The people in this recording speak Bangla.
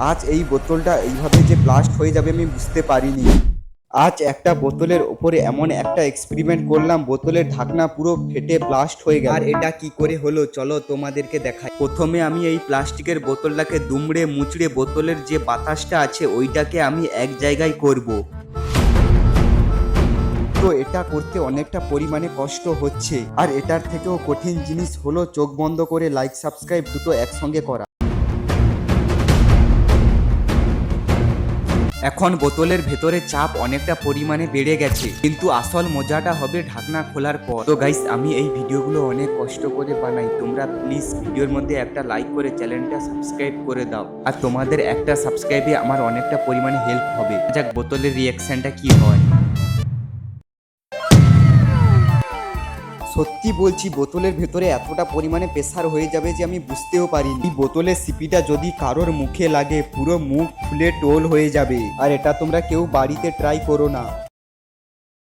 আজ এই বোতলটা এইভাবে যে ব্লাস্ট হয়ে যাবে আমি বুঝতে পারিনি। আজ একটা বোতলের উপরে এমন একটা এক্সপেরিমেন্ট করলাম, বোতলের ঢাকনা পুরো ফেটে ব্লাস্ট হয়ে গেল। আর এটা কি করে হলো চলো তোমাদেরকে দেখাই। প্রথমে আমি এই প্লাস্টিকের বোতলটাকে দুমড়ে মুচড়ে বোতলের যে বাতাসটা আছে ওইটাকে আমি এক জায়গায় করব। তো এটা করতে অনেকটা পরিমাণে কষ্ট হচ্ছে, আর এটার থেকেও কঠিন জিনিস হলো চোখ বন্ধ করে লাইক সাবস্ক্রাইব দুটো একসঙ্গে করা। এখন বোতলের ভেতরে চাপ অনেকটা পরিমাণে বেড়ে গেছে, কিন্তু আসল মজাটা হবে ঢাকনা খোলার পর। তো গাইস, আমি এই ভিডিওগুলো অনেক কষ্ট করে বানাই, তোমরা প্লিজ ভিডিওর মধ্যে একটা লাইক করে চ্যানেলটা সাবস্ক্রাইব করে দাও। আর তোমাদের একটা সাবস্ক্রাইবে আমার অনেকটা পরিমাণে হেল্প হবে। যাক, বোতলের রিয়াকশনটা কি হয়। সত্যি বলছি, বোতলের ভেতরে এতটা পরিমাণে প্রেসার হয়ে যাবে যে আমি বুঝতেও পারিনি। এই বোতলের সিপিটা যদি কারোর মুখে লাগে পুরো মুখ ফুলে টোল হয়ে যাবে। আর এটা তোমরা কেউ বাড়িতে ট্রাই করো না।